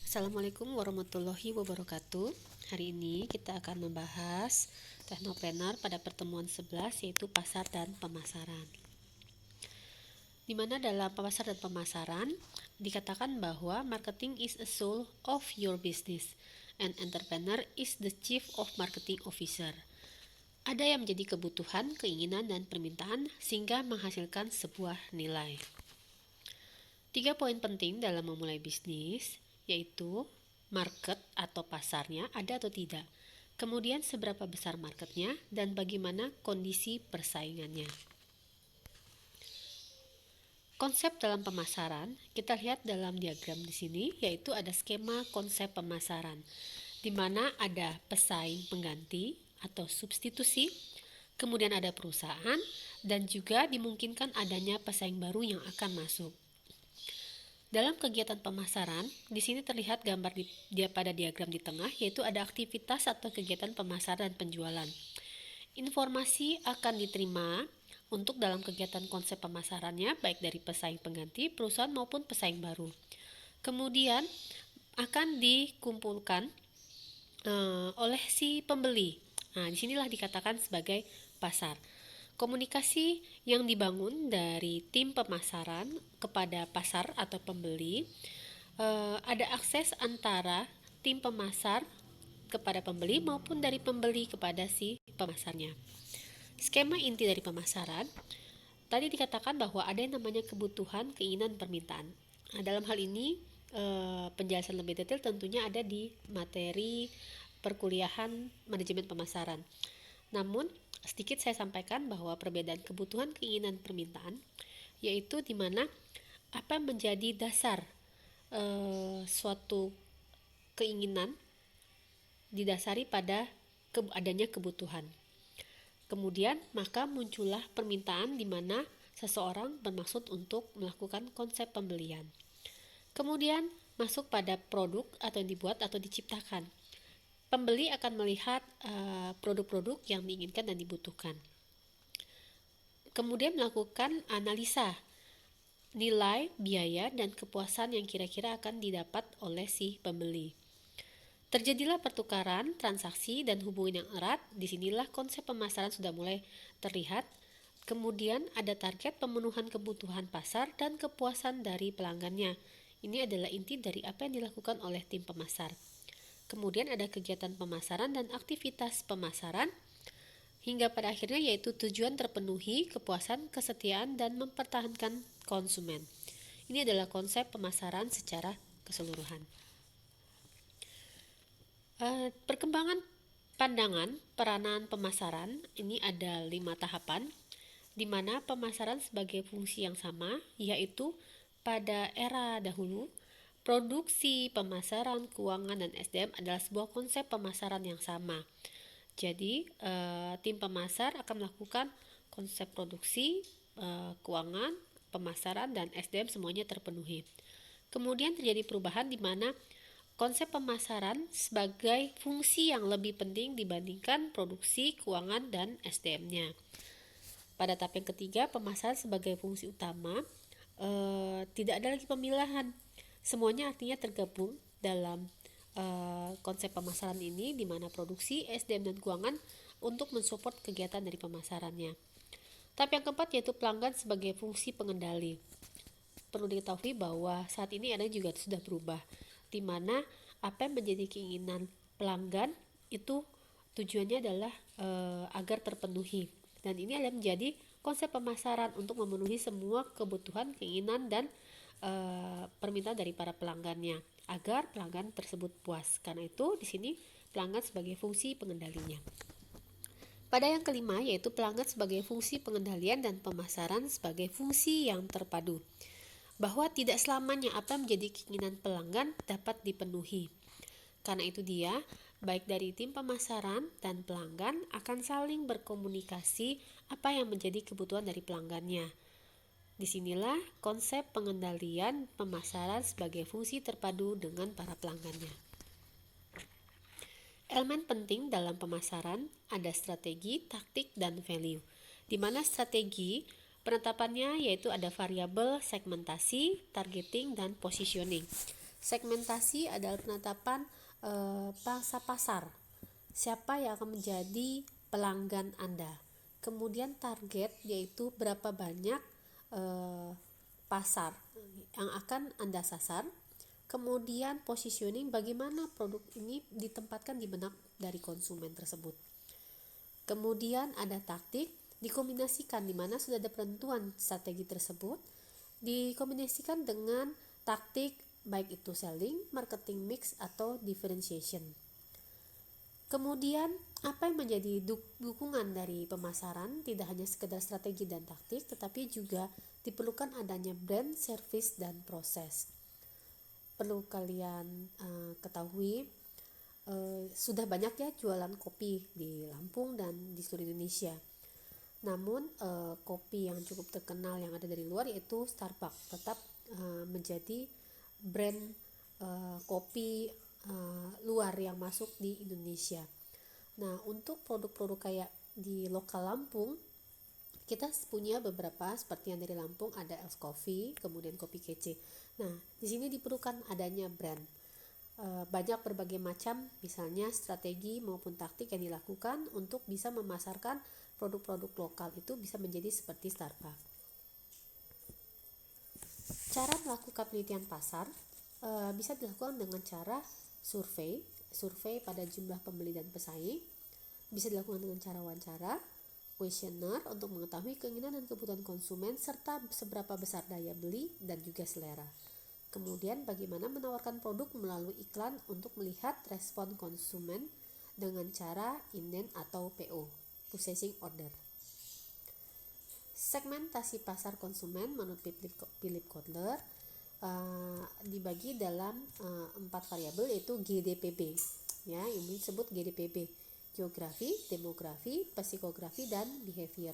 Assalamualaikum warahmatullahi wabarakatuh. Hari ini kita akan membahas teknopreneur pada pertemuan 11, yaitu pasar dan pemasaran. Di mana dalam pasar dan pemasaran dikatakan bahwa marketing is a soul of your business and entrepreneur is the chief of marketing officer. Ada yang menjadi kebutuhan, keinginan, dan permintaan sehingga menghasilkan sebuah nilai. 3 poin penting dalam memulai bisnis, yaitu market atau pasarnya ada atau tidak, kemudian seberapa besar marketnya, dan bagaimana kondisi persaingannya. Konsep dalam pemasaran kita lihat dalam diagram di sini, yaitu ada skema konsep pemasaran, di mana ada pesaing pengganti atau substitusi, kemudian ada perusahaan, dan juga dimungkinkan adanya pesaing baru yang akan masuk. Dalam kegiatan pemasaran, di sini terlihat gambar pada diagram di tengah, yaitu ada aktivitas atau kegiatan pemasaran dan penjualan. Informasi akan diterima untuk dalam kegiatan konsep pemasarannya, baik dari pesaing pengganti, perusahaan maupun pesaing baru. Kemudian akan dikumpulkan oleh si pembeli. Nah, disinilah dikatakan sebagai pasar. Komunikasi yang dibangun dari tim pemasaran kepada pasar atau pembeli, ada akses antara tim pemasar kepada pembeli maupun dari pembeli kepada si pemasarnya. Skema inti dari pemasaran, tadi dikatakan bahwa ada yang namanya kebutuhan, keinginan, permintaan. Nah, dalam hal ini penjelasan lebih detail tentunya ada di materi perkuliahan manajemen pemasaran. Namun sedikit saya sampaikan bahwa perbedaan kebutuhan, keinginan, permintaan, yaitu di mana apa yang menjadi dasar suatu keinginan didasari pada adanya kebutuhan. Kemudian maka muncullah permintaan di mana seseorang bermaksud untuk melakukan konsep pembelian. Kemudian masuk pada produk atau yang dibuat atau diciptakan. Pembeli akan melihat produk-produk yang diinginkan dan dibutuhkan. Kemudian melakukan analisa nilai, biaya, dan kepuasan yang kira-kira akan didapat oleh si pembeli. Terjadilah pertukaran, transaksi, dan hubungan yang erat. Disinilah konsep pemasaran sudah mulai terlihat. Kemudian ada target pemenuhan kebutuhan pasar dan kepuasan dari pelanggannya. Ini adalah inti dari apa yang dilakukan oleh tim pemasar. Kemudian ada kegiatan pemasaran dan aktivitas pemasaran, hingga pada akhirnya yaitu tujuan terpenuhi, kepuasan, kesetiaan, dan mempertahankan konsumen. Ini adalah konsep pemasaran secara keseluruhan. Perkembangan pandangan peranan pemasaran, ini ada 5 tahapan, di mana pemasaran sebagai fungsi yang sama, yaitu pada era dahulu, produksi, pemasaran, keuangan, dan SDM adalah sebuah konsep pemasaran yang sama. Jadi, tim pemasar akan melakukan konsep produksi, keuangan, pemasaran, dan SDM semuanya terpenuhi. Kemudian terjadi perubahan di mana konsep pemasaran sebagai fungsi yang lebih penting dibandingkan produksi, keuangan, dan SDM-nya. Pada tahap yang ketiga, pemasaran sebagai fungsi utama, tidak ada lagi pemilahan. Semuanya artinya tergabung dalam konsep pemasaran ini, di mana produksi, SDM, dan keuangan untuk mensupport kegiatan dari pemasarannya. Tahap yang keempat yaitu pelanggan sebagai fungsi pengendali. Perlu diketahui bahwa saat ini ada juga sudah berubah, di mana apa yang menjadi keinginan pelanggan itu tujuannya adalah agar terpenuhi, dan ini adalah menjadi konsep pemasaran untuk memenuhi semua kebutuhan, keinginan, dan permintaan dari para pelanggannya agar pelanggan tersebut puas. Karena itu di sini pelanggan sebagai fungsi pengendalinya. Pada yang kelima yaitu pelanggan sebagai fungsi pengendalian dan pemasaran sebagai fungsi yang terpadu. Bahwa tidak selamanya apa menjadi keinginan pelanggan dapat dipenuhi. Karena itu dia, baik dari tim pemasaran dan pelanggan akan saling berkomunikasi apa yang menjadi kebutuhan dari pelanggannya. Disinilah konsep pengendalian pemasaran sebagai fungsi terpadu dengan para pelanggannya. Elemen penting dalam pemasaran ada strategi, taktik, dan value. Di mana strategi penetapannya yaitu ada variabel segmentasi, targeting, dan positioning. Segmentasi adalah penetapan pangsa pasar. Siapa yang akan menjadi pelanggan Anda. Kemudian target, yaitu berapa banyak pasar yang akan Anda sasar. Kemudian positioning, bagaimana produk ini ditempatkan di benak dari konsumen tersebut. Kemudian ada taktik, dikombinasikan di mana sudah ada penentuan strategi tersebut, dikombinasikan dengan taktik baik itu selling, marketing mix, atau differentiation. Kemudian apa yang menjadi dukungan dari pemasaran? Tidak hanya sekedar strategi dan taktik, tetapi juga diperlukan adanya brand, service, dan proses. Perlu kalian ketahui, sudah banyak ya jualan kopi di Lampung dan di seluruh Indonesia. Namun kopi yang cukup terkenal yang ada dari luar yaitu Starbucks tetap menjadi brand kopi luar yang masuk di Indonesia. Nah, untuk produk-produk kayak di lokal Lampung, kita punya beberapa seperti yang dari Lampung ada Els Coffee, kemudian Kopi Kece. Nah, di sini diperlukan adanya brand. Banyak berbagai macam misalnya strategi maupun taktik yang dilakukan untuk bisa memasarkan produk-produk lokal itu bisa menjadi seperti Starbucks. Cara melakukan penelitian pasar bisa dilakukan dengan cara survei pada jumlah pembeli dan pesaing, bisa dilakukan dengan cara wawancara, kuesioner untuk mengetahui keinginan dan kebutuhan konsumen serta seberapa besar daya beli dan juga selera. Kemudian bagaimana menawarkan produk melalui iklan untuk melihat respon konsumen dengan cara inden atau PO, purchasing order. Segmentasi pasar konsumen menurut Philip Kotler dibagi dalam 4 variabel yaitu GDPB, ya, yang disebut GDPB: geografi, demografi, psikografi, dan behavior.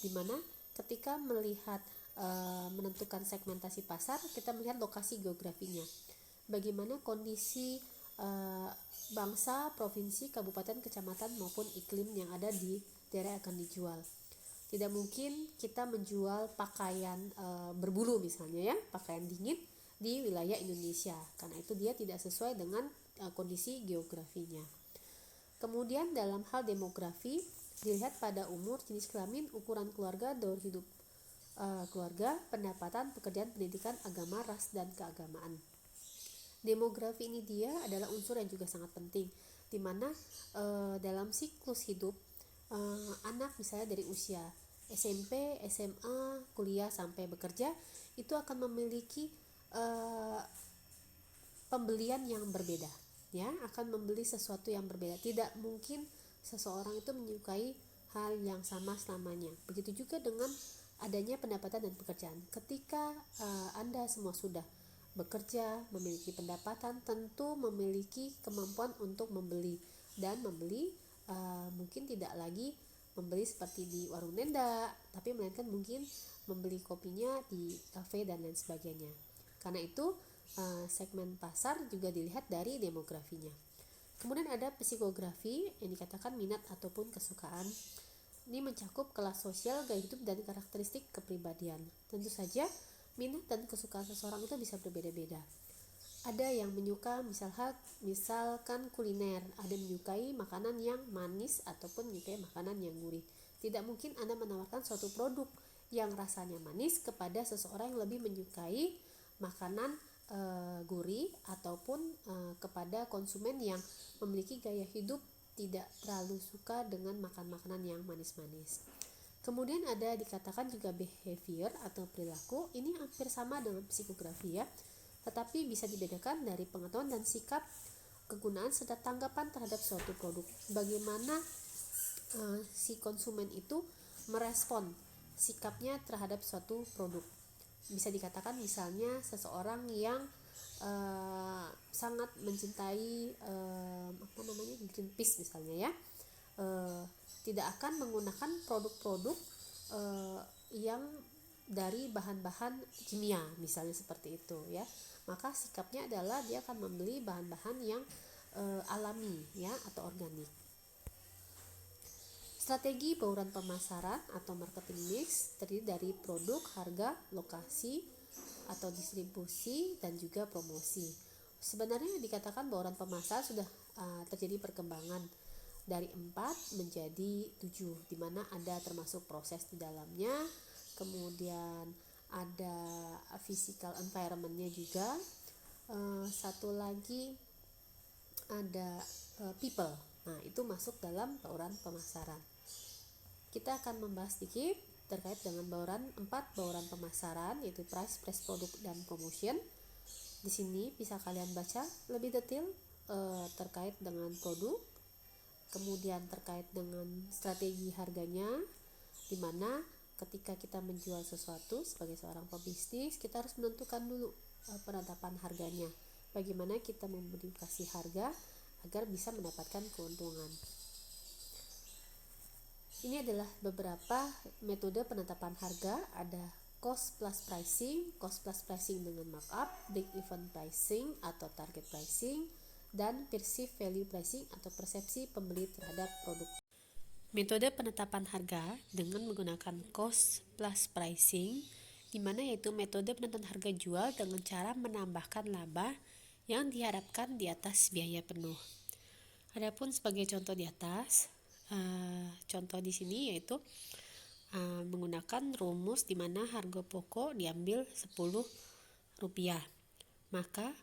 Dimana ketika melihat menentukan segmentasi pasar, kita melihat lokasi geografinya, bagaimana kondisi bangsa, provinsi, kabupaten, kecamatan maupun iklim yang ada di daerah yang akan dijual. Tidak mungkin kita menjual pakaian berbulu misalnya, ya, pakaian dingin di wilayah Indonesia, karena itu dia tidak sesuai dengan kondisi geografinya. Kemudian dalam hal demografi dilihat pada umur, jenis kelamin, ukuran keluarga, daur hidup keluarga, pendapatan, pekerjaan, pendidikan, agama, ras, dan keagamaan. Demografi ini dia adalah unsur yang juga sangat penting, di mana dalam siklus hidup anak misalnya dari usia SMP, SMA, kuliah sampai bekerja itu akan memiliki pembelian yang berbeda, ya, akan membeli sesuatu yang berbeda. Tidak mungkin seseorang itu menyukai hal yang sama selamanya. Begitu juga dengan adanya pendapatan dan pekerjaan. Ketika Anda semua sudah bekerja, memiliki pendapatan, tentu memiliki kemampuan untuk membeli, dan membeli mungkin tidak lagi membeli seperti di warung nenda, tapi melainkan mungkin membeli kopinya di kafe dan lain sebagainya. Karena itu segmen pasar juga dilihat dari demografinya. Kemudian ada psikografi yang dikatakan minat ataupun kesukaan. Ini mencakup kelas sosial, gaya hidup, dan karakteristik kepribadian. Tentu saja minat dan kesukaan seseorang itu bisa berbeda-beda. Ada yang menyuka misalkan kuliner, ada yang menyukai makanan yang manis ataupun menyukai makanan yang gurih. Tidak mungkin Anda menawarkan suatu produk yang rasanya manis kepada seseorang yang lebih menyukai makanan gurih, ataupun kepada konsumen yang memiliki gaya hidup tidak terlalu suka dengan makan makanan yang manis-manis. Kemudian ada dikatakan juga behavior atau perilaku. Ini hampir sama dengan psikografi, ya, tetapi bisa dibedakan dari pengetahuan dan sikap, kegunaan serta tanggapan terhadap suatu produk. Bagaimana si konsumen itu merespon sikapnya terhadap suatu produk. Bisa dikatakan misalnya seseorang yang sangat mencintai Greenpeace misalnya, ya, tidak akan menggunakan produk-produk yang dari bahan-bahan kimia misalnya seperti itu, ya. Maka sikapnya adalah dia akan membeli bahan-bahan yang alami, ya, atau organik. Strategi bauran pemasaran atau marketing mix terdiri dari produk, harga, lokasi atau distribusi, dan juga promosi. Sebenarnya dikatakan bauran pemasaran sudah terjadi perkembangan dari 4 menjadi 7, di mana ada termasuk proses di dalamnya, kemudian ada physical environment-nya juga. Satu lagi ada people. Nah, itu masuk dalam bauran pemasaran. Kita akan membahas sedikit terkait dengan empat bauran pemasaran, yaitu price, product, dan promotion. Di sini bisa kalian baca lebih detail terkait dengan produk, kemudian terkait dengan strategi harganya, di mana ketika kita menjual sesuatu sebagai seorang pebisnis, kita harus menentukan dulu penetapan harganya. Bagaimana kita memodifikasi harga agar bisa mendapatkan keuntungan. Ini adalah beberapa metode penetapan harga. Ada cost plus pricing dengan markup, break-even pricing atau target pricing, dan perceived value pricing atau persepsi pembeli terhadap produk. Metode penetapan harga dengan menggunakan cost plus pricing, di mana yaitu metode penentuan harga jual dengan cara menambahkan laba yang diharapkan di atas biaya penuh. Adapun sebagai contoh di atas, contoh di sini yaitu menggunakan rumus di mana harga pokok diambil Rp10, maka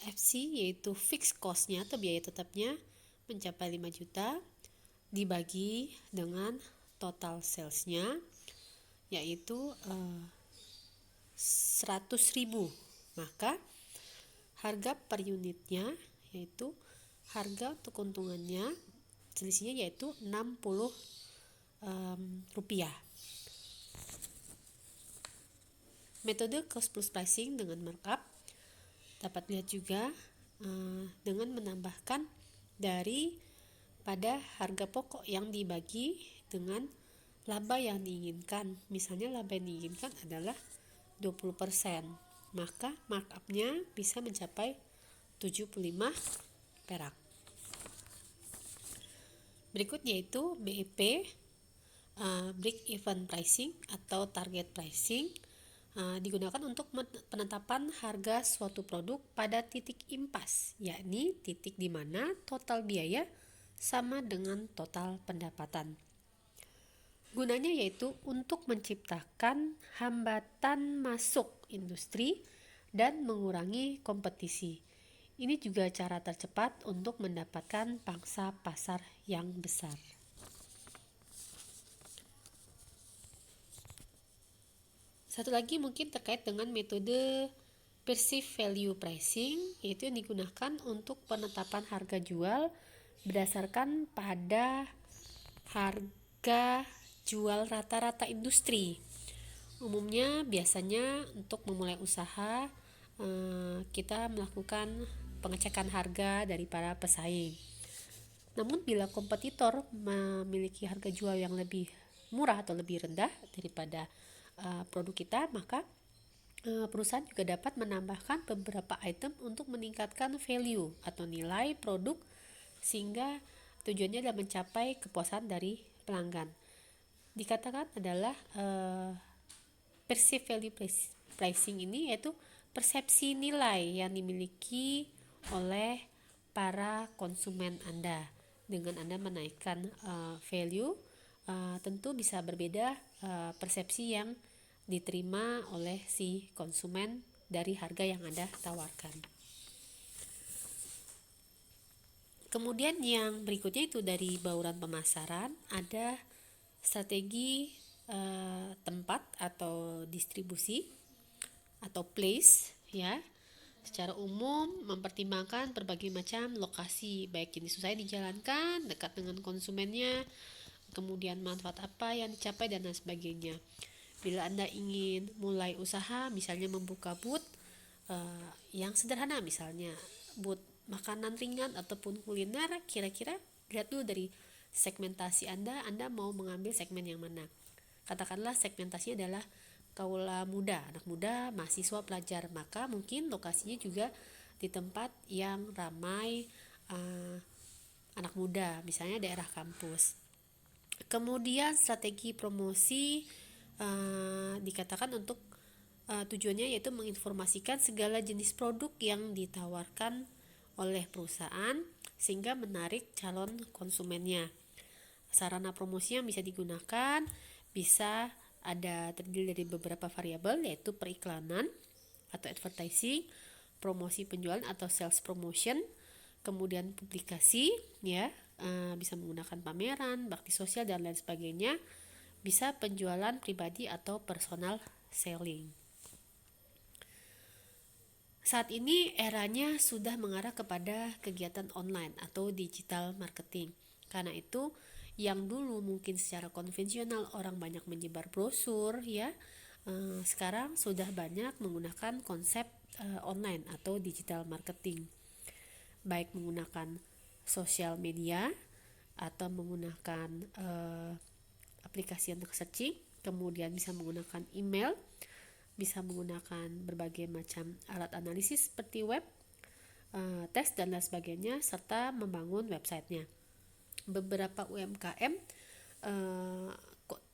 FC yaitu fixed cost-nya atau biaya tetapnya mencapai 5 juta dibagi dengan total sales-nya yaitu 100.000, maka harga per unitnya yaitu harga untuk keuntungannya selisihnya yaitu Rp60. Metode cost plus pricing dengan markup dapat lihat juga dengan menambahkan dari pada harga pokok yang dibagi dengan laba yang diinginkan. Misalnya laba yang diinginkan adalah 20%, maka markupnya bisa mencapai 75 perak. Berikutnya yaitu BEP, break even pricing atau target pricing, digunakan untuk penetapan harga suatu produk pada titik impas, yakni titik di mana total biaya sama dengan total pendapatan. Gunanya yaitu untuk menciptakan hambatan masuk industri dan mengurangi kompetisi. Ini juga cara tercepat untuk mendapatkan pangsa pasar yang besar. Satu lagi mungkin terkait dengan metode perceived value pricing, yaitu yang digunakan untuk penetapan harga jual berdasarkan pada harga jual rata-rata industri. Umumnya biasanya untuk memulai usaha kita melakukan pengecekan harga dari para pesaing. Namun bila kompetitor memiliki harga jual yang lebih murah atau lebih rendah daripada produk kita, maka perusahaan juga dapat menambahkan beberapa item untuk meningkatkan value atau nilai produk sehingga tujuannya adalah mencapai kepuasan dari pelanggan. Dikatakan adalah perceived value pricing ini yaitu persepsi nilai yang dimiliki oleh para konsumen Anda. Dengan Anda menaikkan value, tentu bisa berbeda persepsi yang diterima oleh si konsumen dari harga yang Anda tawarkan. Kemudian yang berikutnya itu dari bauran pemasaran, ada strategi tempat atau distribusi atau place, ya. Secara umum mempertimbangkan berbagai macam lokasi, baik jenis usaha yang dijalankan, dekat dengan konsumennya, kemudian manfaat apa yang dicapai dan lain sebagainya. Bila Anda ingin mulai usaha, misalnya membuka booth yang sederhana, misalnya booth makanan ringan ataupun kuliner, kira-kira lihat dulu dari segmentasi Anda mau mengambil segmen yang mana. Katakanlah segmentasinya adalah kaula muda, anak muda, mahasiswa, pelajar, maka mungkin lokasinya juga di tempat yang ramai anak muda, misalnya daerah kampus. Kemudian strategi promosi dikatakan untuk Tujuannya yaitu menginformasikan segala jenis produk yang ditawarkan oleh perusahaan sehingga menarik calon konsumennya. Sarana promosi yang bisa digunakan bisa terdiri dari beberapa variabel, yaitu periklanan atau advertising, promosi penjualan atau sales promotion, kemudian publikasi, ya, bisa menggunakan pameran, bakti sosial dan lain sebagainya, bisa penjualan pribadi atau personal selling. Saat ini eranya sudah mengarah kepada kegiatan online atau digital marketing. Karena itu, yang dulu mungkin secara konvensional orang banyak menyebar brosur, ya, sekarang sudah banyak menggunakan konsep online atau digital marketing, baik menggunakan sosial media atau menggunakan aplikasi untuk searching, kemudian bisa menggunakan email, bisa menggunakan berbagai macam alat analisis seperti web, tes dan lain sebagainya, serta membangun websitenya. Beberapa UMKM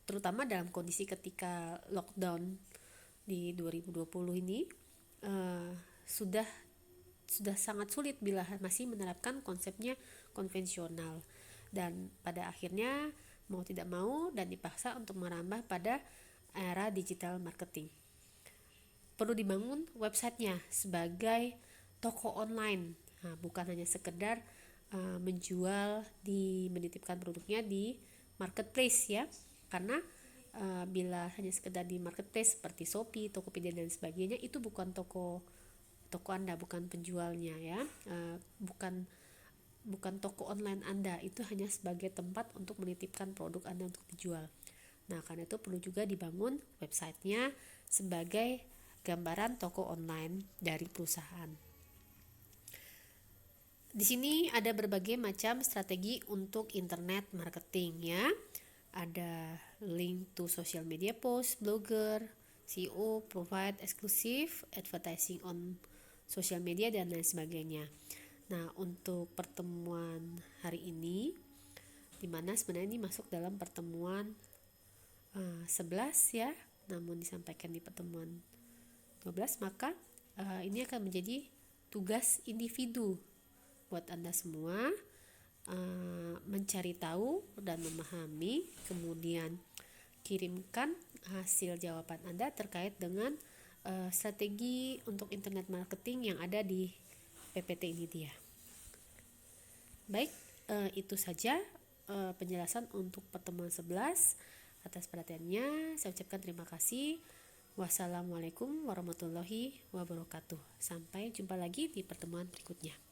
terutama dalam kondisi ketika lockdown di 2020 ini sudah sangat sulit bila masih menerapkan konsepnya konvensional, dan pada akhirnya mau tidak mau dan dipaksa untuk merambah pada era digital marketing. Perlu dibangun websitenya sebagai toko online, bukan hanya sekedar menitipkan produknya di marketplace, ya, karena bila hanya sekedar di marketplace seperti Shopee, Tokopedia dan sebagainya, itu bukan toko Anda, bukan penjualnya, ya, bukan toko online Anda, itu hanya sebagai tempat untuk menitipkan produk Anda untuk dijual. Nah, karena itu perlu juga dibangun websitenya sebagai gambaran toko online dari perusahaan. Di sini ada berbagai macam strategi untuk internet marketing, ya. Ada link to social media post, blogger, SEO, provide exclusive advertising on social media dan lain sebagainya. Nah, untuk pertemuan hari ini, dimana sebenarnya ini masuk dalam pertemuan 11, ya, namun disampaikan di pertemuan 12, maka ini akan menjadi tugas individu buat Anda semua, mencari tahu dan memahami, kemudian kirimkan hasil jawaban Anda terkait dengan strategi untuk internet marketing yang ada di PPT ini dia. Baik, itu saja penjelasan untuk pertemuan 11. Atas perhatiannya saya ucapkan terima kasih. Wassalamualaikum warahmatullahi wabarakatuh. Sampai jumpa lagi di pertemuan berikutnya.